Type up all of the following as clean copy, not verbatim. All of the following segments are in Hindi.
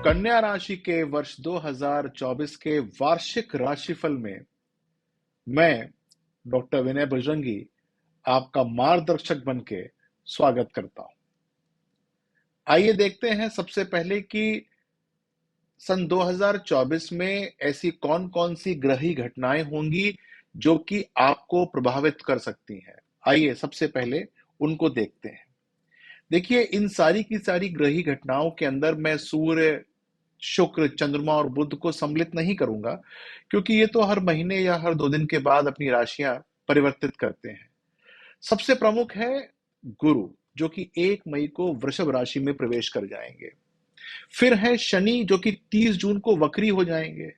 कन्या राशि के वर्ष 2024 के वार्षिक राशिफल में मैं डॉक्टर विनय बजरंगी आपका मार्गदर्शक बन के स्वागत करता हूं। आइए देखते हैं सबसे पहले कि सन 2024 में ऐसी कौन कौन सी ग्रही घटनाएं होंगी जो कि आपको प्रभावित कर सकती हैं। आइए सबसे पहले उनको देखते हैं। देखिए, इन सारी की सारी ग्रही घटनाओं के अंदर मैं सूर्य, शुक्र, चंद्रमा और बुध को सम्मिलित नहीं करूंगा, क्योंकि ये तो हर महीने या हर 2 दिन के बाद अपनी राशियां परिवर्तित करते हैं। सबसे प्रमुख है गुरु, जो कि 1 मई को वृषभ राशि में प्रवेश कर जाएंगे। फिर है शनि, जो कि 30 जून को वक्री हो जाएंगे।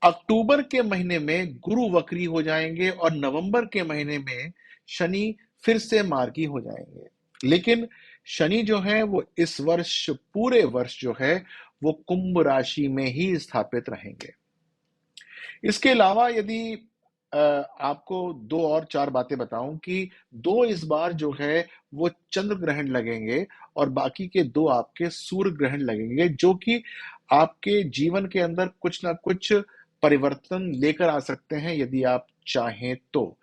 अक्टूबर के महीने में गुरु वक्री हो जाएंगे और नवंबर के महीने में शनि फिर से मार्गी हो जाएंगे। लेकिन शनि जो है वो इस वर्ष, पूरे वर्ष जो है वो कुंभ राशि में ही स्थापित रहेंगे। इसके अलावा यदि आपको 2 और 4 बातें बताऊं कि 2 इस बार जो है वो चंद्र ग्रहण लगेंगे और बाकी के 2 आपके सूर्य ग्रहण लगेंगे, जो कि आपके जीवन के अंदर कुछ ना कुछ परिवर्तन लेकर आ सकते हैं यदि आप चाहें तो।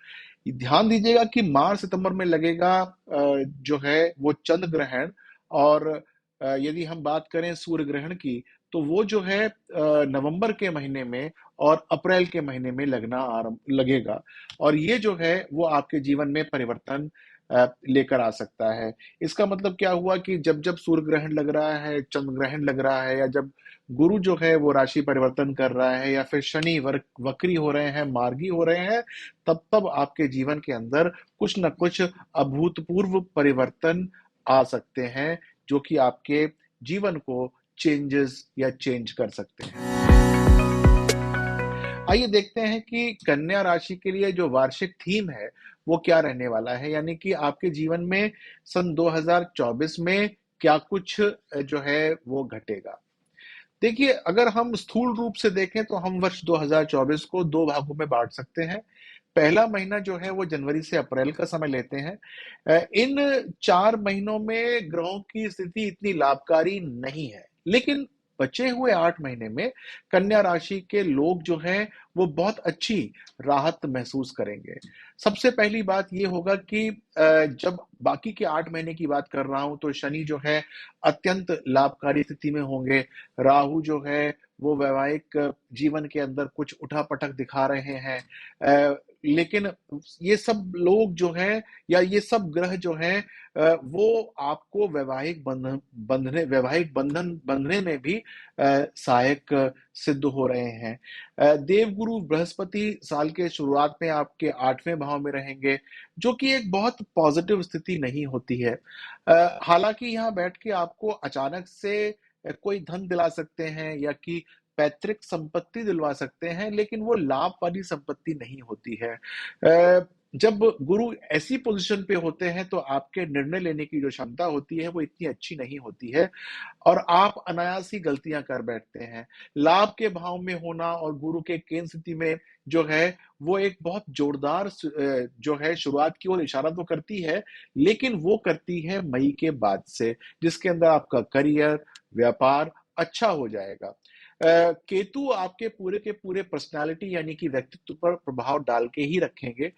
ध्यान दीजिएगा कि मार्च सितंबर में लगेगा जो है वो चंद्र ग्रहण, और यदि हम बात करें सूर्य ग्रहण की तो वो जो है नवंबर के महीने में और अप्रैल के महीने में लगना आरंभ लगेगा, और ये जो है वो आपके जीवन में परिवर्तन लेकर आ सकता है। इसका मतलब क्या हुआ कि जब जब सूर्य ग्रहण लग रहा है, चंद्र ग्रहण लग रहा है, या जब गुरु जो है वो राशि परिवर्तन कर रहा है, या फिर शनि वक्री हो रहे हैं, मार्गी हो रहे हैं, तब तब आपके जीवन के अंदर कुछ न कुछ अभूतपूर्व परिवर्तन आ सकते हैं, जो कि आपके जीवन को चेंज कर सकते हैं। आइए देखते हैं कि कन्या राशि के लिए जो वार्षिक थीम है वो क्या रहने वाला है, यानी कि आपके जीवन में सन 2024 में क्या कुछ जो है वो घटेगा। देखिए, अगर हम स्थूल रूप से देखें तो हम वर्ष 2024 को 2 भागों में बांट सकते हैं। पहला महीना जो है वो जनवरी से अप्रैल का समय लेते हैं। इन 4 महीनों में ग्रहों की स्थिति इतनी लाभकारी नहीं है, लेकिन बचे हुए 8 महीने में कन्या राशि के लोग जो हैं वो बहुत अच्छी राहत महसूस करेंगे। सबसे पहली बात ये होगा कि जब बाकी के 8 महीने की बात कर रहा हूं तो शनि जो है अत्यंत लाभकारी स्थिति में होंगे। राहु जो है वो वैवाहिक जीवन के अंदर कुछ उठापटक दिखा रहे हैं। लेकिन ये सब लोग जो हैं, या ये सब ग्रह जो हैं, वो आपको वैवाहिक बंधन बंधने में भी सहायक सिद्ध हो रहे हैं। देवगुरु बृहस्पति साल के शुरुआत में आपके 8वें भाव में रहेंगे, जो कि एक बहुत पॉजिटिव स्थिति नहीं होती है। हालांकि यहाँ बैठ के आपको अचानक से कोई धन दिला सकते हैं या कि पैतृक संपत्ति दिलवा सकते हैं, लेकिन वो लाभ वाली संपत्ति नहीं होती है। जब गुरु ऐसी पोजीशन पे होते हैं तो आपके निर्णय लेने की जो क्षमता होती है वो इतनी अच्छी नहीं होती है, और आप अनायास ही गलतियां कर बैठते हैं। लाभ के भाव में होना और गुरु के केंद्र स्थिति में जो है वो एक बहुत जोरदार जो है शुरुआत की ओर इशारा तो करती है, लेकिन वो करती है मई के बाद से, जिसके अंदर आपका करियर, व्यापार अच्छा हो जाएगा। केतु आपके पूरे के पूरे पर्सनालिटी यानी कि व्यक्तित्व पर प्रभाव डाल के ही रखेंगे,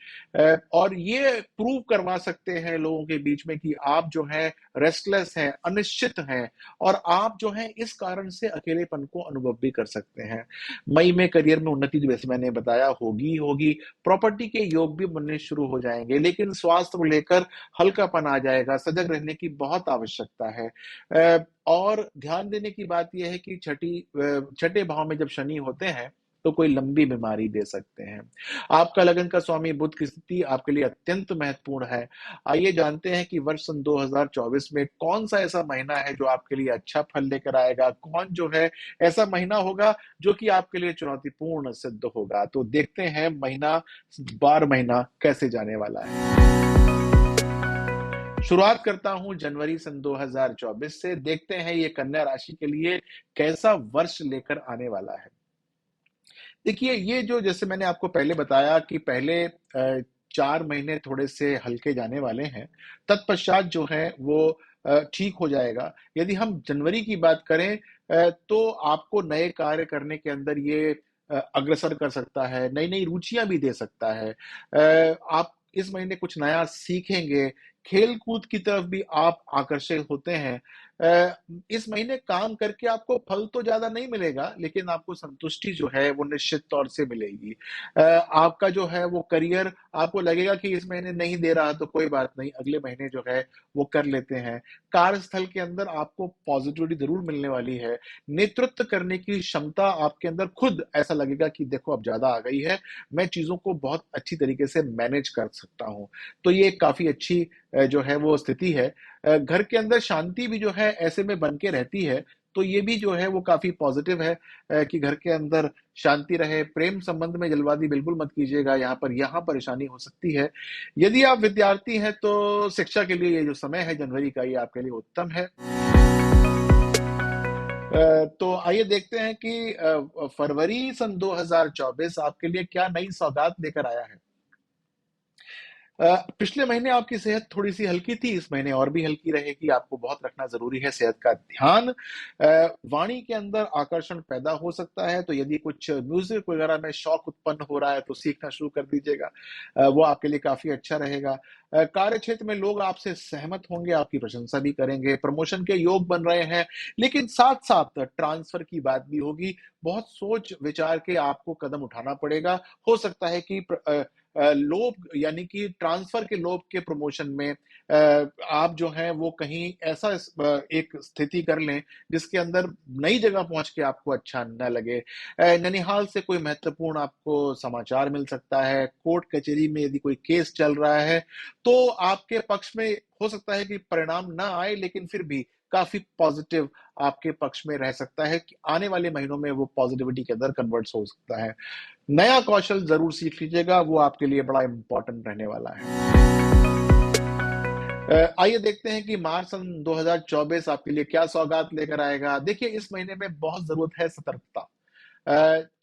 और ये प्रूव करवा सकते हैं लोगों के बीच में कि आप जो है रेस्टलेस हैं, अनिश्चित हैं, और आप जो है इस कारण से अकेलेपन को अनुभव भी कर सकते हैं। मई में करियर में उन्नति जैसे मैंने बताया होगी ही होगी। प्रॉपर्टी के योग भी बनने शुरू हो जाएंगे, लेकिन स्वास्थ्य को लेकर हल्कापन आ जाएगा। सजग रहने की बहुत आवश्यकता है। और ध्यान देने की बात यह है कि छठे भाव में जब शनि होते हैं तो कोई लंबी बीमारी दे सकते हैं। आपका लगन का स्वामी बुध की स्थिति आपके लिए अत्यंत महत्वपूर्ण है। आइए जानते हैं कि वर्ष सन 2024 में कौन सा ऐसा महीना है जो आपके लिए अच्छा फल लेकर आएगा, कौन जो है ऐसा महीना होगा जो कि आपके लिए चुनौतीपूर्ण सिद्ध होगा। तो देखते हैं महीना 12 महीना कैसे जाने वाला है। शुरुआत करता हूं जनवरी सन 2024 से। देखते हैं ये कन्या राशि के लिए कैसा वर्ष लेकर आने वाला है। देखिए, ये जो जैसे मैंने आपको पहले बताया कि पहले 4 महीने थोड़े से हल्के जाने वाले हैं, तत्पश्चात जो है वो ठीक हो जाएगा। यदि हम जनवरी की बात करें तो आपको नए कार्य करने के अंदर ये अग्रसर कर सकता है, नई-नई रुचियाँ भी दे सकता है। आप इस महीने कुछ नया सीखेंगे, खेल-कूद की तरफ भी आप आकर्षित होते हैं। अ, इस महीने काम करके आपको फल तो ज़्यादा नहीं मिलेगा, लेकिन आपको संतुष्टि जो है वो निश्चित तौर से मिलेगी। आपका जो है वो करियर आपको लगेगा कि इस महीने नहीं दे रहा तो कोई बात नहीं, अगले महीने जो है वो कर लेते हैं। कार्यस्थल के अंदर आपको पॉज़िटिविटी ज़रूर मिलने वाली है। नेतृत्व करने की क्षमता आपके अंदर खुद ऐसा लगेगा कि देखो अब ज़्यादा आ गई है, मैं चीज़ों को बहुत अच्छी तरीके से मैनेज कर सकता हूँ। तो ये काफ़ी अच्छी जो है वो स्थिति है। घर के अंदर शांति भी जो है ऐसे में बन के रहती है, तो ये भी जो है वो काफ़ी पॉज़िटिव है कि घर के अंदर शांति रहे। प्रेम संबंध में जल्दबाज़ी बिल्कुल मत कीजिएगा, यहाँ परेशानी हो सकती है। यदि आप विद्यार्थी हैं तो शिक्षा के लिए ये जो समय है जनवरी का, ये आपके लिए उत्तम है। तो आइए देखते हैं कि फरवरी सन 2024 आपके लिए क्या नई सौगात लेकर आया है। पिछले महीने आपकी सेहत थोड़ी-सी हल्की थी, इस महीने और भी हल्की रहेगी, आपको बहुत रखना ज़रूरी है सेहत का ध्यान। वाणी के अंदर आकर्षण पैदा हो सकता है, तो यदि कुछ म्यूज़िक वगैरह में शौक उत्पन्न हो रहा है, तो सीखना शुरू कर दीजिएगा। वो आपके लिए काफ़ी अच्छा रहेगा। कार्यक्षेत्र में लोग आपसे सहमत होंगे, आपकी प्रशंसा भी करेंगे, प्रमोशन के योग बन रहे हैं, लेकिन साथ-साथ ट्रांसफ़र की बात भी होगी। बहुत सोच-विचार के आपको कदम उठाना पड़ेगा। हो सकता है कि लोभ यानी कि ट्रांसफर के लोभ के प्रमोशन में आप जो हैं वो कहीं ऐसा एक स्थिति कर लें जिसके अंदर नई जगह पहुंच के आपको अच्छा न लगे। ननिहाल से कोई महत्वपूर्ण आपको समाचार मिल सकता है, कोर्ट कचहरी में यदि कोई केस चल रहा है तो आपके पक्ष में हो सकता है कि परिणाम ना आए, लेकिन फिर भी काफी पॉजिटिव आपके पक्ष में रह सकता है कि आने वाले महीनों में वो पॉजिटिविटी के अंदर कन्वर्ट हो सकता है। नया कौशल ज़रूर सीख लीजिएगा, वो आपके लिए बड़ा इम्पोर्टेंट रहने वाला है। आइए देखते हैं कि मार्च सन 2024 आपके लिए क्या सौगात लेकर आएगा। देखिए, इस महीने में बहुत ज़रूरत है सतर्कता।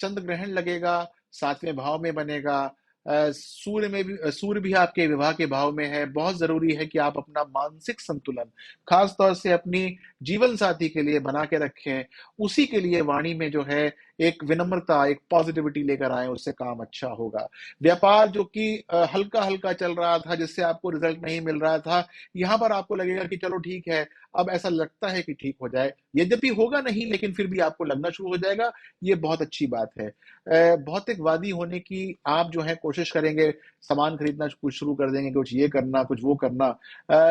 चंद्र ग्रहण लगेगा, 7वें भाव में बनेगा। सूर्य भी आपके विवाह के भाव में है। बहुत ज़रूरी है कि आप अपना मानसिक संतुलन, ख़ास तौर से अपनी जीवन साथी के लिए बना के रखें। उसी के लिए वाणी में जो है एक विनम्रता, एक पॉज़िटिविटी लेकर आएँ, उससे काम अच्छा होगा। व्यापार जो कि हल्का-हल्का चल रहा था, जिससे आपको रिज़ल्ट नहीं मिल रहा था, यहाँ पर आपको लगेगा कि चलो ठीक है, अब ऐसा लगता है कि ठीक हो जाए। यद्यपि होगा नहीं, लेकिन फिर भी आपको लगना शुरू हो जाएगा, ये बहुत अच्छी बात है। भौतिकवादी होने की आप जो है कोशिश करेंगे, सामान खरीदना कुछ शुरू कर देंगे, कुछ ये करना, कुछ वो करना।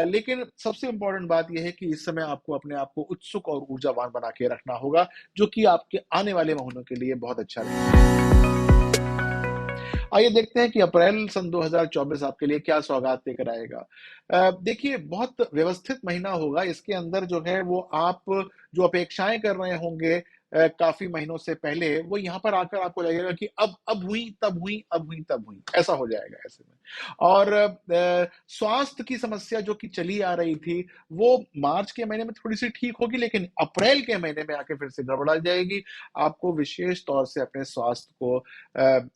लेकिन सबसे इम्पोर्टेंट बात ये है कि इस समय आपको अपने आप को उत्सुक और ऊर्जावान बना के रखना होगा, जो कि आपके आने वाले महीनों के लिए बहुत अच्छा रहेगा। आइए देखते हैं कि अप्रैल सन 2024 आपके लिए क्या सौगात लेकर आएगा। देखिए, बहुत व्यवस्थित महीना होगा, इसके अंदर जो है वो आप जो अपेक्षाएँ कर रहे होंगे काफ़ी महीनों से पहले, वो यहाँ पर आकर आपको लगेगा कि अब हुई, तब हुई, अब हुई, तब हुई, ऐसा हो जाएगा ऐसे में। और स्वास्थ्य की समस्या जो कि चली आ रही थी, वो मार्च के महीने में थोड़ी-सी ठीक होगी, लेकिन अप्रैल के महीने में आके फिर से गड़बड़ा जाएगी। आपको विशेष तौर से अपने स्वास्थ्य को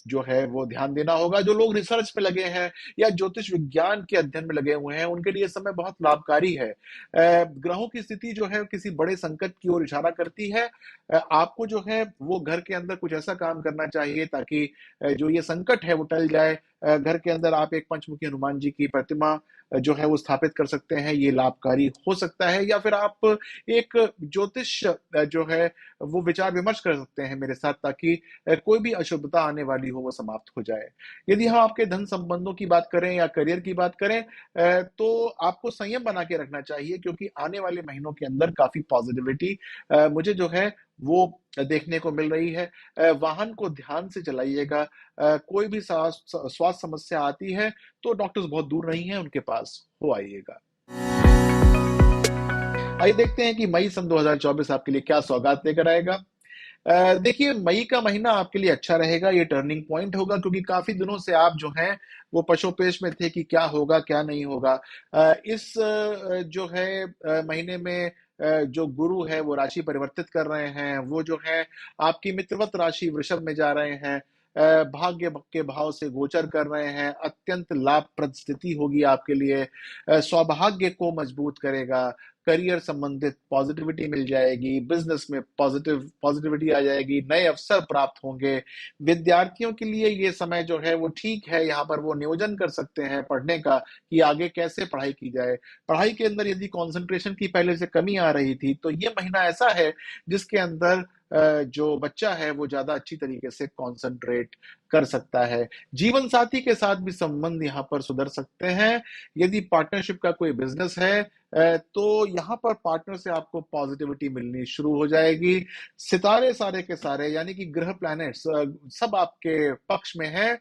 जो है वो ध्यान देना होगा। जो लोग रिसर्च पे लगे हैं या ज्योतिष विज्ञान के अध्ययन में लगे हुए हैं, उनके लिए समय बहुत लाभकारी है। ग्रहों की स्थिति जो है किसी बड़े संकट की ओर इशारा करती है। आपको जो है वो घर के अंदर कुछ ऐसा काम करना चाहिए ताकि जो ये संकट है वो टल जाए। घर के अंदर आप एक पंचमुखी हनुमान जी की प्रतिमा जो है वो स्थापित कर सकते हैं, ये लाभकारी हो सकता है। या फिर आप एक ज्योतिष जो है वो विचार-विमर्श कर सकते हैं मेरे साथ, ताकि कोई भी अशुभता आने वाली हो वो समाप्त हो जाए। यदि हम आपके धन संबंधों की बात करें या करियर की बात करें तो आपको संयम बना के रखना चाहिए, क्योंकि आने वाले महीनों के अंदर काफ़ी पॉज़िटिविटी मुझे जो है वो देखने को मिल रही है। वाहन को ध्यान से चलाइएगा। कोई भी स्वास्थ्य समस्या आती है तो डॉक्टर्स बहुत दूर नहीं हैं, उनके पास हो आइएगा। आइए देखते हैं कि मई सन 2024 आपके लिए क्या सौगात लेकर आएगा। देखिए, मई का महीना आपके लिए अच्छा रहेगा, ये टर्निंग पॉइंट होगा, क्योंकि काफ़ी दिनों से आप जो हैं वो पशोपेश में थे कि क्या होगा, क्या नहीं होगा। इस जो है महीने में जो गुरु है वो राशि परिवर्तित कर रहे हैं, वो जो है आपकी मित्रवत राशि वृषभ में जा रहे हैं। भाग्य के भाव से गोचर कर रहे हैं, अत्यंत लाभप्रद स्थिति होगी आपके लिए। सौभाग्य को मजबूत करेगा, करियर संबंधित पॉजिटिविटी मिल जाएगी, बिजनेस में पॉजिटिविटी आ जाएगी, नए अवसर प्राप्त होंगे। विद्यार्थियों के लिए ये समय जो है वो ठीक है, यहाँ पर वो नियोजन कर सकते हैं पढ़ने का कि आगे कैसे पढ़ाई की जाए। पढ़ाई के अंदर यदि कंसंट्रेशन की पहले से कमी आ रही थी, तो ये महीना ऐसा है जिसके अंदर जो बच्चा है वो ज्यादा अच्छी तरीके से कंसंट्रेट कर सकता है। जीवन साथी के साथ भी संबंध यहाँ पर सुधर सकते हैं। यदि पार्टनरशिप का कोई बिजनेस है तो यहाँ पर पार्टनर से आपको पॉजिटिविटी मिलनी शुरू हो जाएगी। सितारे सारे के सारे यानी कि ग्रह प्लैनेट्स सब आपके पक्ष में है।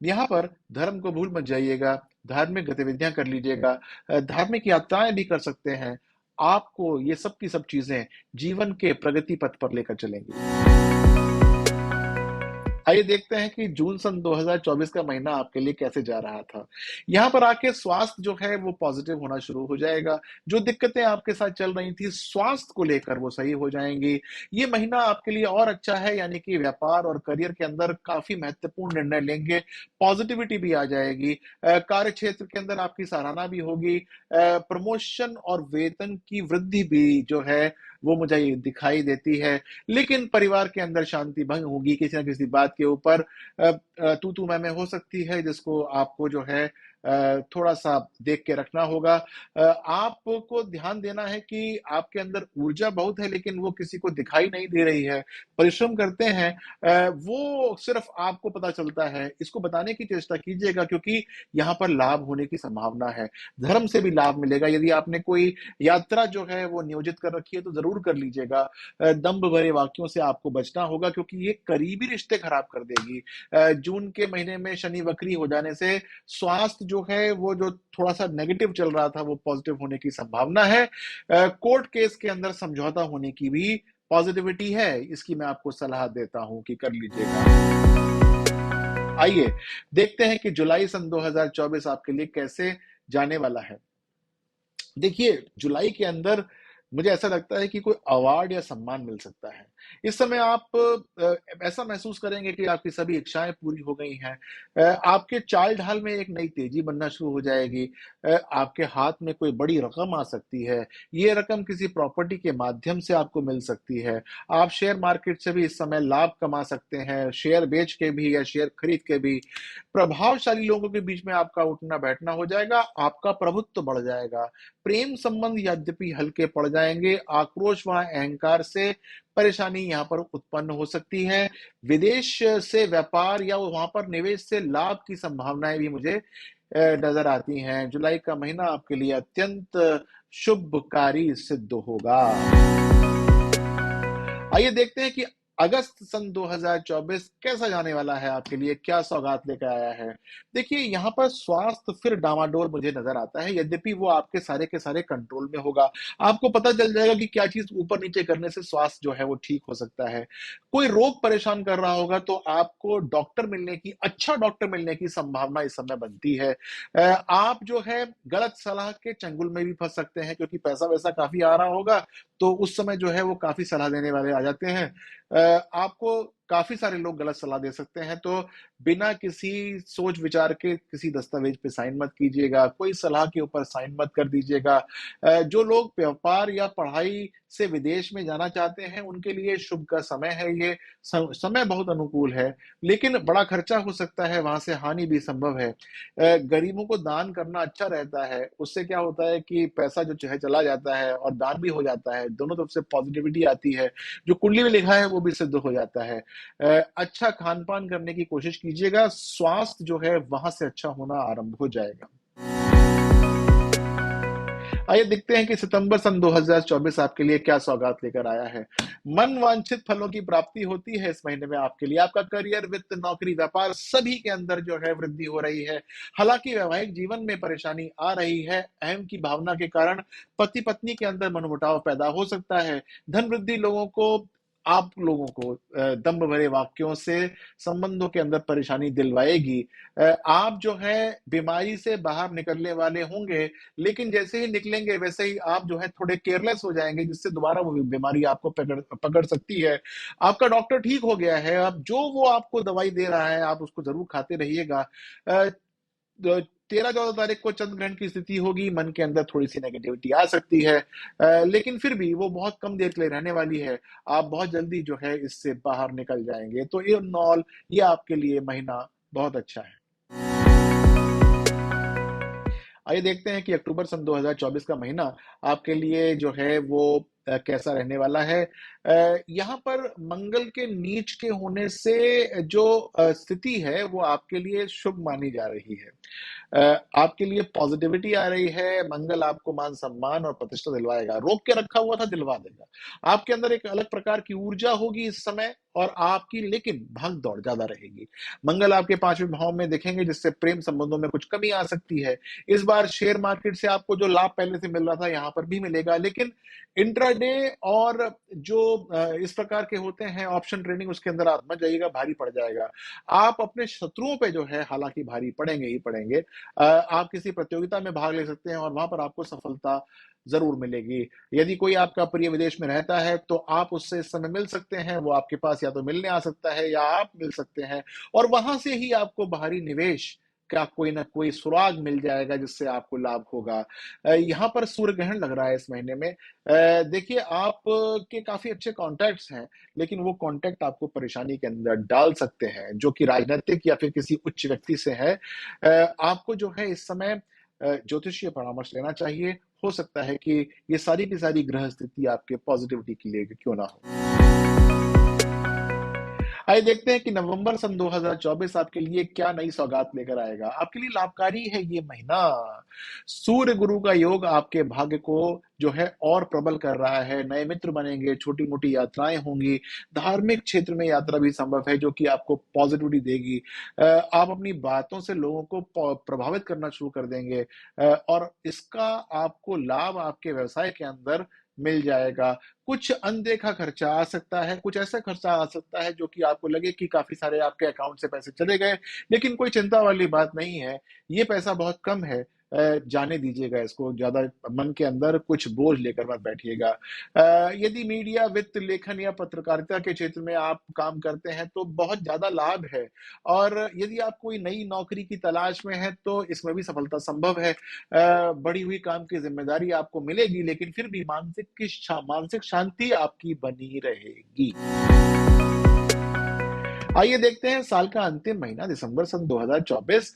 यहाँ पर धर्म को भूल मत जाइएगा, धार्मिक गतिविधियां कर लीजिएगा, धार्मिक यात्राएं भी कर सकते हैं। आपको ये सब की सब चीजें जीवन के प्रगति पथ पर लेकर चलेंगी। आइए देखते हैं कि जून सन 2024 का महीना आपके लिए कैसे जा रहा था। यहाँ पर आके स्वास्थ्य जो है वो पॉजिटिव होना शुरू हो जाएगा। जो दिक्कतें आपके साथ चल रही थी स्वास्थ्य को लेकर वो सही हो जाएंगी। ये महीना आपके लिए और अच्छा है, यानी कि व्यापार और करियर के अंदर काफी महत्वपूर्ण निर्णय लेंगे, पॉजिटिविटी भी आ जाएगी। कार्य क्षेत्र के अंदर आपकी सराहना भी होगी। प्रमोशन और वेतन की वृद्धि भी जो है वो मुझे दिखाई देती है। लेकिन परिवार के अंदर शांति भंग होगी, किसी ना किसी बात के ऊपर तू मैं हो सकती है, जिसको आपको जो है थोड़ा सा देख के रखना होगा। आपको ध्यान देना है कि आपके अंदर ऊर्जा बहुत है लेकिन वो किसी को दिखाई नहीं दे रही है। परिश्रम करते हैं, वो सिर्फ आपको पता चलता है। इसको बताने की चेष्टा कीजिएगा क्योंकि यहाँ पर लाभ होने की संभावना है। धर्म से भी लाभ मिलेगा। यदि आपने कोई यात्रा जो है वो नियोजित कर रखी है तो जरूर कर लीजिएगा। दंभ भरे वाक्यों से आपको बचना होगा क्योंकि ये करीबी रिश्ते खराब कर देगी। जून के महीने में शनि वक्री हो जाने से स्वास्थ्य जो है वो जो थोड़ा सा नेगेटिव चल रहा था वो पॉजिटिव होने की संभावना है। कोर्ट केस के अंदर समझौता होने की भी पॉजिटिविटी है। इसकी मैं आपको सलाह देता हूं कि कर लीजिएगा। आइए देखते हैं कि जुलाई सन 2024 आपके लिए कैसे जाने वाला है। देखिए, जुलाई के अंदर मुझे ऐसा लगता है कि कोई अवार्ड या सम्मान मिल सकता है। इस समय आप ऐसा महसूस करेंगे कि आपकी सभी इच्छाएं पूरी हो गई हैं। आपके चाल-ढाल में एक नई तेजी बनना शुरू हो जाएगी। आपके हाथ में कोई बड़ी रकम आ सकती है। ये रकम किसी प्रॉपर्टी के माध्यम से आपको मिल सकती है। आप शेयर मार्केट से भी इस समय लाभ कमा सकते हैं, शेयर बेच के भी या शेयर खरीद के भी। प्रभावशाली लोगों के बीच में आपका उठना-बैठना हो जाएगा, आपका प्रभुत्व बढ़ जाएगा। प्रेम संबंध यद्यपि हल्के पड़ जाएंगे, आक्रोश व अहंकार से परेशानी यहाँ पर उत्पन्न हो सकती है। विदेश से व्यापार या वहां पर निवेश से लाभ की संभावनाएं भी मुझे नजर आती हैं। जुलाई का महीना आपके लिए अत्यंत शुभकारी सिद्ध होगा। आइए देखते हैं कि अगस्त सन 2024 कैसा जाने वाला है आपके लिए, क्या सौगात लेकर आया है। देखिए, यहाँ पर स्वास्थ्य फिर डामाडोल मुझे नजर आता है, यद्यपि वो आपके सारे के सारे कंट्रोल में होगा। आपको पता चल जाएगा कि क्या चीज ऊपर नीचे करने से स्वास्थ्य जो है वो ठीक हो सकता है। कोई रोग परेशान कर रहा होगा तो आपको अच्छा डॉक्टर मिलने की संभावना इस समय बनती है। आप जो है गलत सलाह के चंगुल में भी फंस सकते हैं क्योंकि पैसा वैसा काफी आ रहा होगा, तो उस समय जो है वो काफी सलाह देने वाले आ जाते हैं। आपको काफी सारे लोग गलत सलाह दे सकते हैं, तो बिना किसी सोच विचार के किसी दस्तावेज पे साइन मत कीजिएगा, कोई सलाह के ऊपर साइन मत कर दीजिएगा। जो लोग व्यापार या पढ़ाई से विदेश में जाना चाहते हैं उनके लिए शुभ का समय है। ये समय बहुत अनुकूल है, लेकिन बड़ा खर्चा हो सकता है, वहां से हानि भी संभव है। गरीबों को दान करना अच्छा रहता है। उससे क्या होता है कि पैसा जो है चला जाता है और दान भी हो जाता है, दोनों तरफ से पॉजिटिविटी आती है। जो कुंडली में लिखा है वो भी सिद्ध हो जाता है। अच्छा खान पान करने की कोशिश कीजिएगा, स्वास्थ्य जो है वहां से अच्छा होना आरंभ हो जाएगा। आइए देखते हैं कि सितंबर सन 2024 आपके लिए क्या सौगात लेकर आया है। मन वांछित फलों की प्राप्ति होती है इस महीने में आपके लिए। आपका करियर, वित्त, नौकरी, व्यापार सभी के अंदर जो है वृद्धि हो रही है। हालांकि वैवाहिक जीवन में परेशानी आ रही है। अहम की भावना के कारण पति पत्नी के अंदर मनमुटाव पैदा हो सकता है। धन वृद्धि लोगों को आप लोगों को दम्भ भरे वाक्यों से संबंधों के अंदर परेशानी दिलवाएगी। आप जो है बीमारी से बाहर निकलने वाले होंगे, लेकिन जैसे ही निकलेंगे वैसे ही आप जो है थोड़े केयरलेस हो जाएँगे, जिससे दोबारा वो बीमारी आपको पकड़ पकड़ सकती है। आपका डॉक्टर ठीक हो गया है, अब जो वो आपको दवाई दे रहा है, आप उसको ज़रूर खाते रहिएगा। अ, द 13-14 तारीख को चंद्र ग्रहण की स्थिति होगी, मन के अंदर थोड़ी-सी नेगेटिविटी आ सकती है, लेकिन फिर भी वो बहुत कम देर के लिए रहने वाली है। आप बहुत जल्दी जो है इससे बाहर निकल जाएँगे। तो इन ऑल ये आपके लिए महीना बहुत अच्छा है। आइए देखते हैं कि अक्टूबर सन 2024 का महीना आपके लिए जो है वो कैसा रहने वाला है। यहाँ पर मंगल के नीच के होने से जो स्थिति है वो आपके लिए शुभ मानी जा रही है। आपके लिए पॉजिटिविटी आ रही है, मंगल आपको मान-सम्मान और प्रतिष्ठा दिलवाएगा, रोक के रखा हुआ था दिलवा देगा। आपके अंदर एक अलग प्रकार की ऊर्जा होगी इस समय और आपकी लेकिन भाग-दौड़ ज़्यादा रहेगी। मंगल आपके 5वें भाव में दिखेंगे जिससे प्रेम संबंधों में कुछ कमी आ सकती है। इस बार शेयर मार्केट से आपको जो लाभ पहले से मिल रहा था यहाँ पर भी मिलेगा, लेकिन इंट्राडे और जो इस प्रकार के होते हैं ऑप्शन ट्रेडिंग उसके अंदर आप मत जाइएगा, भारी पड़ जाएगा। आप अपने शत्रुओं पे जो है हालाँकि भारी पड़ेंगे ही पड़ेंगे। आप किसी प्रतियोगिता में भाग ले सकते हैं और वहाँ पर आपको सफलता ज़रूर मिलेगी। यदि कोई आपका प्रिय विदेश में रहता है, तो आप उससे इस समय मिल सकते हैं, वो आपके पास या तो मिलने आ सकता है या आप मिल सकते हैं और वहाँ से ही आपको बाहरी निवेश का कोई न कोई सुराग मिल जाएगा जिससे आपको लाभ होगा। यहाँ पर सूर्य ग्रहण लग रहा है इस महीने में। देखिए आप के काफ़ी अच्छे कॉन्टैक्ट्स हैं, लेकिन वो कॉन्टैक्ट आपको परेशानी के अंदर डाल सकते हैं, जो कि राजनैतिक या फिर किसी उच्च व्यक्ति से है। आपको जो है इस समय ज्योतिषीय परामर्श लेना चाहिए। हो सकता है कि ये सारी की सारी ग्रह स्थिति आपके पॉजिटिविटी के लिए क्यों ना हो। आइए देखते हैं कि नवंबर सन 2024 आपके लिए क्या नई सौगात लेकर आएगा। आपके लिए लाभकारी है ये महीना। सूर्य गुरु का योग आपके भाग्य को जो है और प्रबल कर रहा है। नए मित्र बनेंगे, छोटी-मोटी यात्राएँ होंगी, धार्मिक क्षेत्र में यात्रा भी संभव है जो कि आपको पॉजिटिविटी देगी। आप अपनी बातों से लोगों को प्रभावित करना शुरू कर देंगे और इसका आपको लाभ आपके व्यवसाय के अंदर मिल जाएगा। कुछ अनदेखा खर्चा आ सकता है, कुछ ऐसा खर्चा आ सकता है जो कि आपको लगे कि काफ़ी सारे आपके अकाउंट से पैसे चले गए, लेकिन कोई चिंता वाली बात नहीं है। ये पैसा बहुत कम है, जाने दीजिएगा इसको, ज़्यादा मन के अंदर कुछ बोझ लेकर मत बैठिएगा। यदि मीडिया, वित्त, लेखन या पत्रकारिता के क्षेत्र में आप काम करते हैं, तो बहुत ज़्यादा लाभ है और यदि आप कोई नई नौकरी की तलाश में हैं, तो इसमें भी सफलता संभव है। बढ़ी हुई काम की ज़िम्मेदारी आपको मिलेगी, लेकिन फिर भी मानसिक शांति आपकी बनी रहेगी। आइए देखते हैं साल का अंतिम महीना दिसंबर सन 2024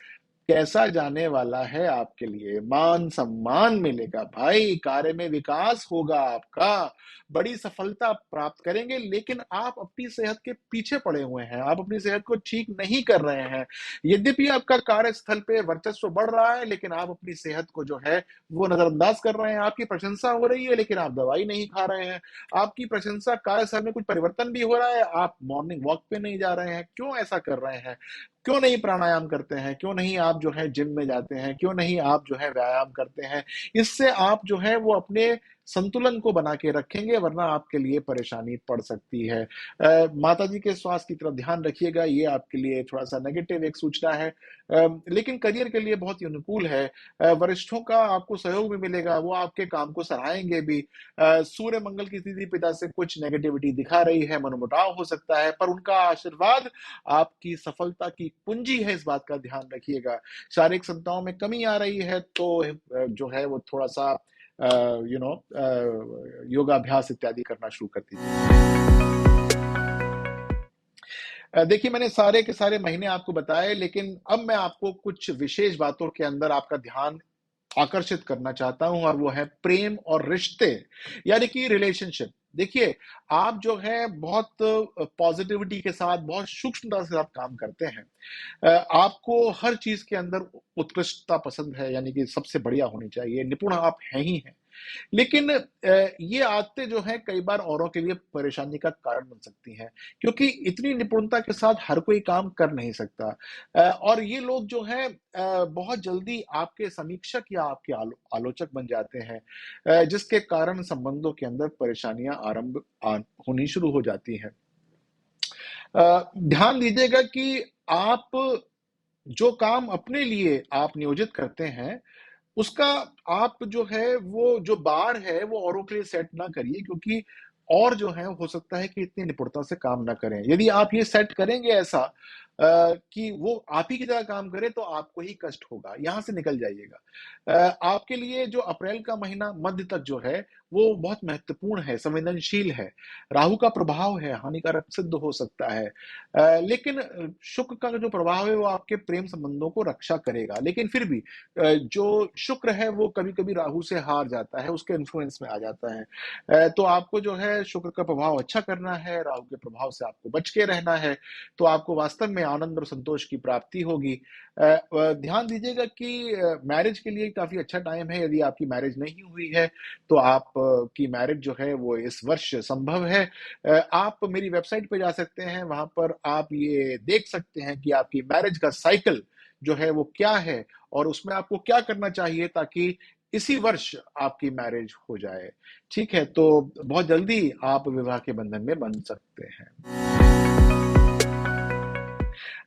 कैसा जाने वाला है आपके लिए। मान-सम्मान मिलेगा भाई, कार्य में विकास होगा आपका, बड़ी सफलता प्राप्त करेंगे, लेकिन आप अपनी सेहत के पीछे पड़े हुए हैं, आप अपनी सेहत को ठीक नहीं कर रहे हैं। यद्यपि आपका कार्यस्थल पे वर्चस्व बढ़ रहा है, लेकिन आप अपनी सेहत को जो है, वो नज़रअंदाज कर रहे हैं। आपकी प्रशंसा हो रही है, लेकिन आप दवाई नहीं खा रहे हैं। आपकी प्रशंसा कार्यस्थल में कुछ परिवर्तन भी हो रहा है, आप मॉर्निंग वॉक पे नहीं जा रहे हैं। क्यों ऐसा कर रहे हैं? क्यों नहीं प्राणायाम करते हैं? क्यों नहीं आप जो है जिम में जाते हैं? क्यों नहीं आप जो है व्यायाम करते हैं? इससे आप जो है वो अपने संतुलन को बना के रखेंगे वरना आपके लिए परेशानी पड़ सकती है। माताजी के स्वास्थ्य की तरफ ध्यान रखिएगा, ये आपके लिए थोड़ा-सा नेगेटिव एक सूचना है। लेकिन करियर के लिए बहुत ही अनुकूल है। वरिष्ठों का आपको सहयोग भी मिलेगा, वो आपके काम को सराहेंगे भी। सूर्य मंगल की स्थिति पिता से कुछ नेगेटिविटी दिखा रही है, मनमुटाव हो सकता है, पर उनका आशीर्वाद आपकी सफलता की कुंजी है, इस बात का ध्यान रखिएगा। शारीरिक क्षमताओं में कमी आ रही है तो जो है वो थोड़ा-सा योगाभ्यास इत्यादि करना शुरू कर दीजिए। देखिए मैंने सारे के सारे महीने आपको बताए, लेकिन अब मैं आपको कुछ विशेष बातों के अंदर आपका ध्यान आकर्षित करना चाहता हूँ और वो है प्रेम और रिश्ते, यानी कि रिलेशनशिप। देखिए, आप जो है बहुत पॉज़िटिविटी के साथ, बहुत सूक्ष्मता से आप काम करते हैं। आपको हर चीज़ के अंदर उत्कृष्टता पसंद है, यानी कि सबसे बढ़िया होनी चाहिए, निपुण आप हैं ही हैं। लेकिन ये आदतें जो हैं कई बार औरों के लिए परेशानी का कारण बन सकती हैं, क्योंकि इतनी निपुणता के साथ हर कोई काम कर नहीं सकता। और ये लोग जो हैं बहुत जल्दी आपके समीक्षक या आपके आलोचक बन जाते हैं, जिसके कारण संबंधों के अंदर परेशानियाँ होनी शुरू हो जाती हैं। ध्यान दीजिएगा कि आप जो काम अपने लिए आप नियोजित करते हैं, उसका आप जो है वो जो बार है वो औरों के लिए सेट ना करिए, क्योंकि और जो है हो सकता है कि इतनी निपुणता से काम ना करें। यदि आप ये सेट करेंगे ऐसा कि वो आप ही की तरह काम करे, तो आपको ही कष्ट होगा, यहाँ से निकल जाइएगा। आपके लिए जो अप्रैल का महीना मध्य तक जो है वो बहुत महत्वपूर्ण है, संवेदनशील है। राहु का प्रभाव है, हानिकारक सिद्ध हो सकता है। लेकिन शुक्र का जो प्रभाव है वो आपके प्रेम संबंधों को रक्षा करेगा। लेकिन फिर भी जो शुक्र है वो कभी-कभी राहु से हार जाता है, उसके इन्फ्लुएंस में आ जाता है। तो आपको जो है शुक्र का प्रभाव अच्छा करना है, राहु के प्रभाव से आपको बच के रहना है, तो आपको वास्तव में आनंद और संतोष की प्राप्ति होगी। ध्यान दीजिएगा कि मैरिज के लिए काफ़ी अच्छा टाइम है। यदि आपकी मैरिज नहीं हुई है, तो आप की मैरिज जो है वो इस वर्ष संभव है। आप मेरी वेबसाइट पे जा सकते हैं, वहाँ पर आप ये देख सकते हैं कि आपकी मैरिज का साइकिल जो है वो क्या है और उसमें आपको क्या करना चाहिए ताकि इसी वर्ष आपकी मैरिज हो जाए। ठीक है, तो बहुत जल्दी आप विवाह के बंधन में बंध सकते हैं।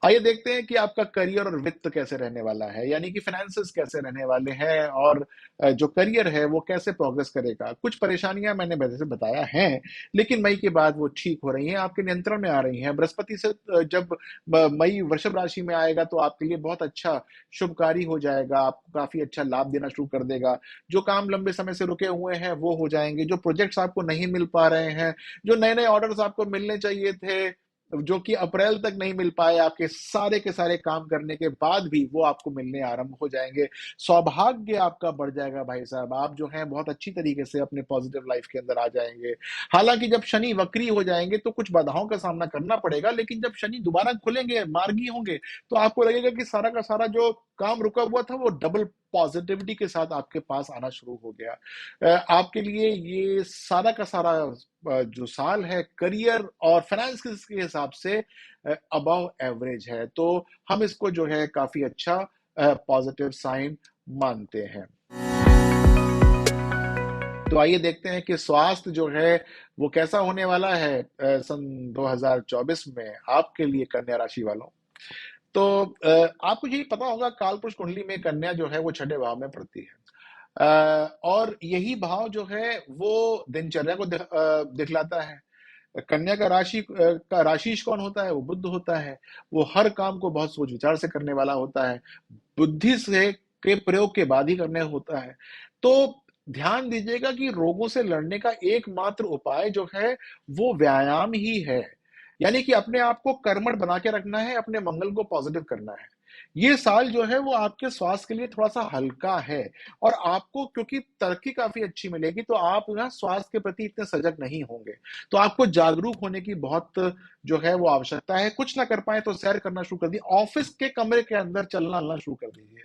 आइए देखते हैं कि आपका करियर और वित्त कैसे रहने वाला है, यानी कि फाइनेंसेस कैसे रहने वाले हैं और जो करियर है वो कैसे प्रोग्रेस करेगा। कुछ परेशानियां मैंने वैसे से बताया हैं, लेकिन मई के बाद वो ठीक हो रही हैं, आपके नियंत्रण में आ रही हैं। बृहस्पति से जब मई वृषभ राशि में आएगा तो आपके लिए बहुत अच्छा शुभकारी हो जाएगा, आपको काफी अच्छा लाभ देना शुरू कर देगा। जो काम लंबे समय से रुके हुए हैं वो हो जाएंगे, जो प्रोजेक्ट्स आपको नहीं मिल पा रहे हैं, जो नए नए ऑर्डर्स आपको मिलने चाहिए थे, जो कि अप्रैल तक नहीं मिल पाए, आपके सारे के सारे काम करने के बाद भी वो आपको मिलने आरंभ हो जाएंगे। सौभाग्य आपका बढ़ जाएगा भाई साहब, आप जो हैं बहुत अच्छी तरीके से अपने पॉजिटिव लाइफ के अंदर आ जाएंगे। हालांकि जब शनि वक्री हो जाएंगे तो कुछ बाधाओं का सामना करना पड़ेगा, लेकिन जब शनि दोबारा खुलेंगे, मार्गी होंगे, तो आपको लगेगा कि सारा का सारा जो काम रुका हुआ था वो डबल पॉजिटिविटी के साथ आपके पास आना शुरू हो गया। आपके लिए ये सारा का सारा जो साल है करियर और फाइनेंस के हिसाब से अबव एवरेज है, तो हम इसको जो है काफी अच्छा पॉजिटिव साइन मानते हैं। तो आइए देखते हैं कि स्वास्थ्य जो है वो कैसा होने वाला है सन 2024 में आपके लिए कन्या राशि वालों। तो आपको यही पता होगा काल पुरुष कुंडली में कन्या जो है वो छठे भाव में पड़ती है। और यही भाव जो है वो दिनचर्या को दिखलाता है। कन्या का राशिश कौन होता है? वो बुध होता है। वो हर काम को बहुत सोच विचार से करने वाला होता है, बुद्धि से के प्रयोग के बाद ही करने होता है। तो ध्यान दीजिएगा कि रोगों से लड़ने का एकमात्र उपाय जो है वो व्यायाम ही है, यानी कि अपने आप को कर्मठ बना के रखना है, अपने मंगल को पॉजिटिव करना है। ये साल जो है वो आपके स्वास्थ्य के लिए थोड़ा सा हल्का है, और आपको क्योंकि तरक्की काफी अच्छी मिलेगी तो आप ना स्वास्थ्य के प्रति इतने सजग नहीं होंगे। तो आपको जागरूक होने की बहुत जो है वो आवश्यकता है। कुछ ना कर पाए तो सैर करना शुरू कर दिए, ऑफिस के कमरे के अंदर चलना शुरू कर दीजिए।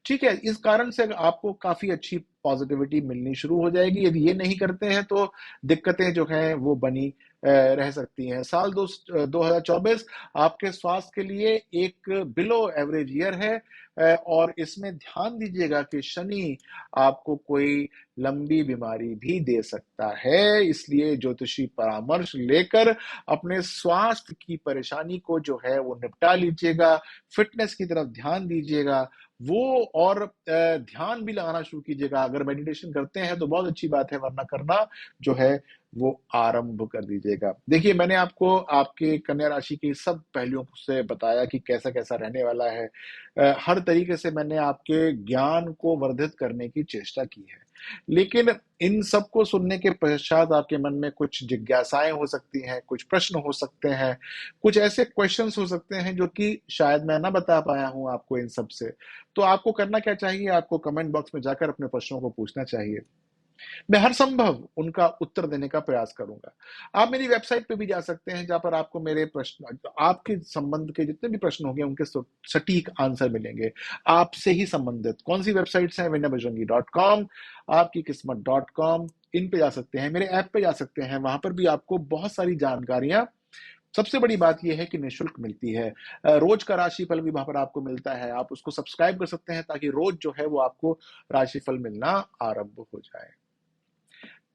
ठीक है, इस कारण से आपको काफी अच्छी पॉजिटिविटी मिलनी शुरू हो जाएगी। यदि ये नहीं करते हैं तो दिक्कतें जो हैं वो बनी रह सकती हैं। साल 2024 आपके स्वास्थ्य के लिए एक बिलो एवरेज ईयर है, और इसमें ध्यान दीजिएगा कि शनि आपको कोई लंबी बीमारी भी दे सकता है, इसलिए ज्योतिषी परामर्श लेकर अपने स्वास्थ्य की परेशानी को जो है वो निपटा लीजिएगा। फिटनेस की तरफ ध्यान दीजिएगा, वो और ध्यान भी लगाना शुरू कीजिएगा। अगर मेडिटेशन करते हैं तो बहुत अच्छी बात है, वरना करना जो है वो आरंभ कर दीजिएगा। देखिए, मैंने आपको आपके कन्या राशि के सब पहलुओं से बताया कि कैसा कैसा रहने वाला है। हर तरीके से मैंने आपके ज्ञान को वर्धित करने की चेष्टा की है, लेकिन इन सबको सुनने के पश्चात आपके मन में कुछ जिज्ञासाएं हो सकती हैं, कुछ प्रश्न हो सकते हैं, कुछ ऐसे क्वेश्चंस हो सकते हैं जो कि शायद मैं ना बता पाया हूं आपको इन सब से। तो आपको करना क्या चाहिए? आपको कमेंट बॉक्स में जाकर अपने प्रश्नों को पूछना चाहिए। मैं हर संभव उनका उत्तर देने का प्रयास करूंगा। आप मेरी वेबसाइट पे भी जा सकते हैं, जहां पर आपको मेरे प्रश्न, आपके संबंध के जितने भी प्रश्न होंगे उनके सटीक आंसर मिलेंगे, आपसे ही संबंधित। कौन सी वेबसाइट्स हैं? विनयबजरंगी.com, आपकी किस्मत .com, इन पे जा सकते हैं, मेरे ऐप पे जा सकते हैं, वहां पर भी आपको बहुत सारी जानकारियां, सबसे बड़ी बात यह है कि निःशुल्क मिलती है। रोज का राशिफल भी वहां पर आपको मिलता है, आप उसको सब्सक्राइब कर सकते हैं ताकि रोज जो है वो आपको राशिफल मिलना आरंभ हो जाए।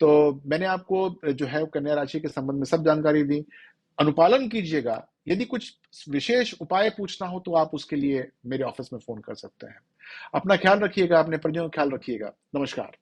तो मैंने आपको जो है कन्या राशि के संबंध में सब जानकारी दी। अनुपालन कीजिएगा। यदि कुछ विशेष उपाय पूछना हो तो आप उसके लिए मेरे ऑफिस में फोन कर सकते हैं। अपना ख्याल रखिएगा, अपने परिजनों का ख्याल रखिएगा। नमस्कार।